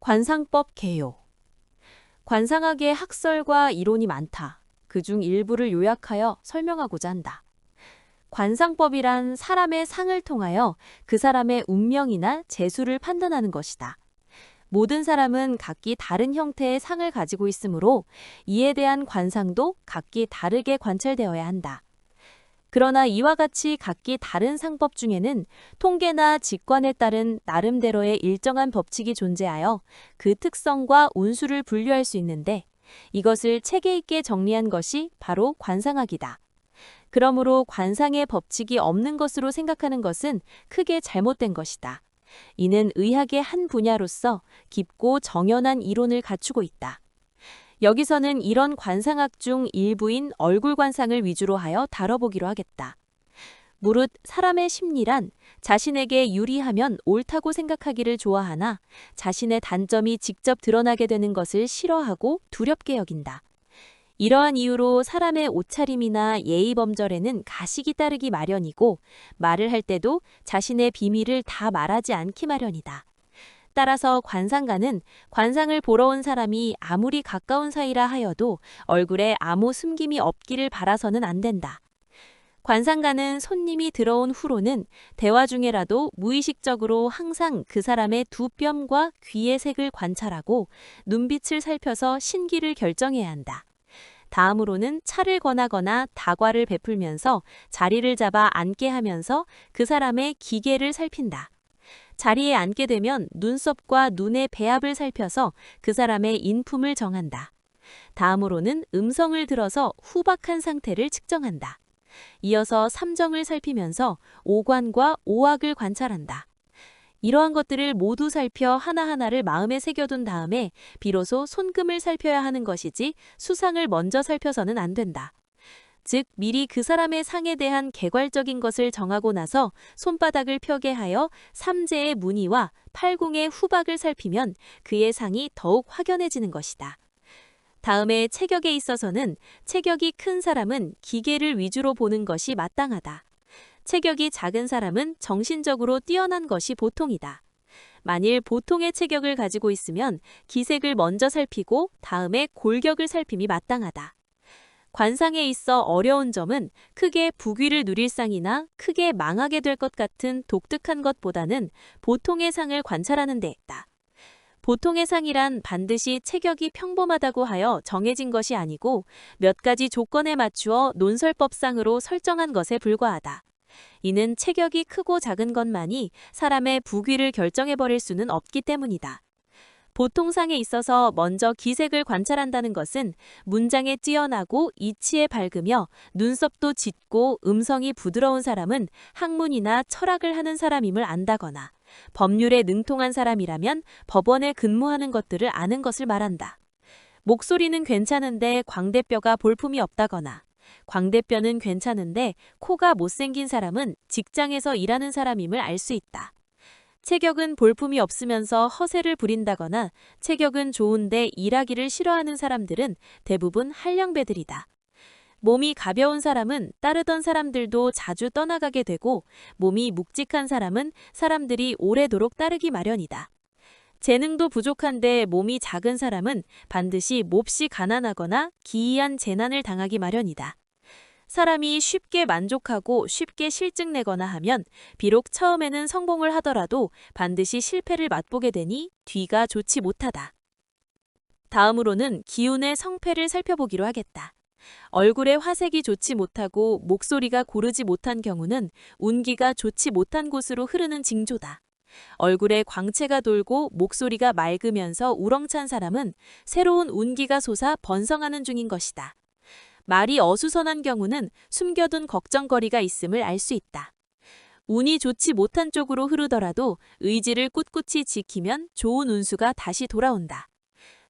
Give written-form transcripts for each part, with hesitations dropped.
관상법 개요. 관상학의 학설과 이론이 많다. 그중 일부를 요약하여 설명하고자 한다. 관상법이란 사람의 상을 통하여 그 사람의 운명이나 재수를 판단하는 것이다. 모든 사람은 각기 다른 형태의 상을 가지고 있으므로 이에 대한 관상도 각기 다르게 관찰되어야 한다. 그러나 이와 같이 각기 다른 상법 중에는 통계나 직관에 따른 나름대로의 일정한 법칙이 존재하여 그 특성과 운수를 분류할 수 있는데 이것을 체계 있게 정리한 것이 바로 관상학이다. 그러므로 관상의 법칙이 없는 것으로 생각하는 것은 크게 잘못된 것이다. 이는 의학의 한 분야로서 깊고 정연한 이론을 갖추고 있다. 여기서는 이런 관상학 중 일부인 얼굴 관상을 위주로 하여 다뤄보기로 하겠다. 무릇 사람의 심리란 자신에게 유리하면 옳다고 생각하기를 좋아하나 자신의 단점이 직접 드러나게 되는 것을 싫어하고 두렵게 여긴다. 이러한 이유로 사람의 옷차림이나 예의범절에는 가식이 따르기 마련이고 말을 할 때도 자신의 비밀을 다 말하지 않기 마련이다. 따라서 관상가는 관상을 보러 온 사람이 아무리 가까운 사이라 하여도 얼굴에 아무 숨김이 없기를 바라서는 안 된다. 관상가는 손님이 들어온 후로는 대화 중에라도 무의식적으로 항상 그 사람의 두 뼘과 귀의 색을 관찰하고 눈빛을 살펴서 신기를 결정해야 한다. 다음으로는 차를 권하거나 다과를 베풀면서 자리를 잡아 앉게 하면서 그 사람의 기계를 살핀다. 자리에 앉게 되면 눈썹과 눈의 배합을 살펴서 그 사람의 인품을 정한다. 다음으로는 음성을 들어서 후박한 상태를 측정한다. 이어서 삼정을 살피면서 오관과 오악을 관찰한다. 이러한 것들을 모두 살펴 하나하나를 마음에 새겨둔 다음에 비로소 손금을 살펴야 하는 것이지 수상을 먼저 살펴서는 안 된다. 즉 미리 그 사람의 상에 대한 개괄적인 것을 정하고 나서 손바닥을 펴게 하여 삼재의 무늬와 팔궁의 후박을 살피면 그의 상이 더욱 확연해지는 것이다. 다음에 체격에 있어서는 체격이 큰 사람은 기계를 위주로 보는 것이 마땅하다. 체격이 작은 사람은 정신적으로 뛰어난 것이 보통이다. 만일 보통의 체격을 가지고 있으면 기색을 먼저 살피고 다음에 골격을 살핌이 마땅하다. 관상에 있어 어려운 점은 크게 부귀를 누릴 상이나 크게 망하게 될 것 같은 독특한 것보다는 보통의 상을 관찰하는 데 있다. 보통의 상이란 반드시 체격이 평범하다고 하여 정해진 것이 아니고 몇 가지 조건에 맞추어 논설법상으로 설정한 것에 불과하다. 이는 체격이 크고 작은 것만이 사람의 부귀를 결정해버릴 수는 없기 때문이다. 보통상에 있어서 먼저 기색을 관찰한다는 것은 문장에 뛰어나고 이치에 밝으며 눈썹도 짙고 음성이 부드러운 사람은 학문이나 철학을 하는 사람임을 안다거나 법률에 능통한 사람이라면 법원에 근무하는 것들을 아는 것을 말한다. 목소리는 괜찮은데 광대뼈가 볼품이 없다거나 광대뼈는 괜찮은데 코가 못생긴 사람은 직장에서 일하는 사람임을 알 수 있다. 체격은 볼품이 없으면서 허세를 부린다거나 체격은 좋은데 일하기를 싫어하는 사람들은 대부분 한량배들이다. 몸이 가벼운 사람은 따르던 사람들도 자주 떠나가게 되고 몸이 묵직한 사람은 사람들이 오래도록 따르기 마련이다. 재능도 부족한데 몸이 작은 사람은 반드시 몹시 가난하거나 기이한 재난을 당하기 마련이다. 사람이 쉽게 만족하고 쉽게 실증내거나 하면 비록 처음에는 성공을 하더라도 반드시 실패를 맛보게 되니 뒤가 좋지 못하다. 다음으로는 기운의 성패를 살펴보기로 하겠다. 얼굴의 화색이 좋지 못하고 목소리가 고르지 못한 경우는 운기가 좋지 못한 곳으로 흐르는 징조다. 얼굴에 광채가 돌고 목소리가 맑으면서 우렁찬 사람은 새로운 운기가 솟아 번성하는 중인 것이다. 말이 어수선한 경우는 숨겨둔 걱정거리가 있음을 알 수 있다. 운이 좋지 못한 쪽으로 흐르더라도 의지를 꿋꿋이 지키면 좋은 운수가 다시 돌아온다.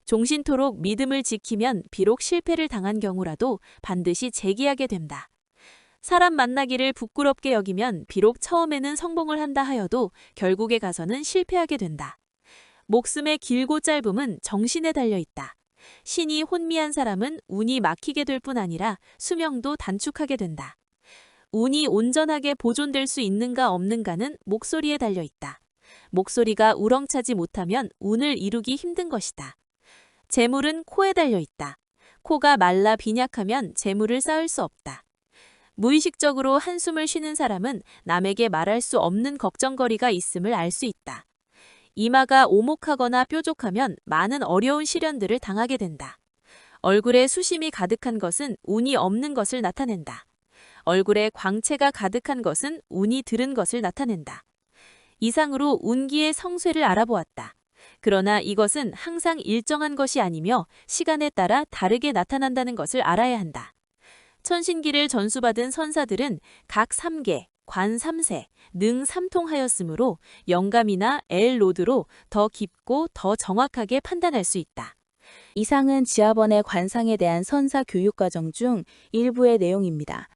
종신토록 믿음을 지키면 비록 실패를 당한 경우라도 반드시 재기하게 된다. 사람 만나기를 부끄럽게 여기면 비록 처음에는 성공을 한다 하여도 결국에 가서는 실패하게 된다. 목숨의 길고 짧음은 정신에 달려 있다. 신이 혼미한 사람은 운이 막히게 될 뿐 아니라 수명도 단축하게 된다. 운이 온전하게 보존될 수 있는가 없는가는 목소리에 달려 있다. 목소리가 우렁차지 못하면 운을 이루기 힘든 것이다. 재물은 코에 달려 있다. 코가 말라 빈약하면 재물을 쌓을 수 없다. 무의식적으로 한숨을 쉬는 사람은 남에게 말할 수 없는 걱정거리가 있음을 알 수 있다. 이마가 오목하거나 뾰족하면 많은 어려운 시련들을 당하게 된다. 얼굴에 수심이 가득한 것은 운이 없는 것을 나타낸다. 얼굴에 광채가 가득한 것은 운이 들은 것을 나타낸다. 이상으로 운기의 성쇠를 알아보았다. 그러나 이것은 항상 일정한 것이 아니며 시간에 따라 다르게 나타난다는 것을 알아야 한다. 천신기를 전수받은 선사들은 각 3개, 관 3세, 능 3통하였으므로 영감이나 엘로드로 더 깊고 더 정확하게 판단할 수 있다. 이상은 지하번의 관상에 대한 선사 교육과정 중 일부의 내용입니다.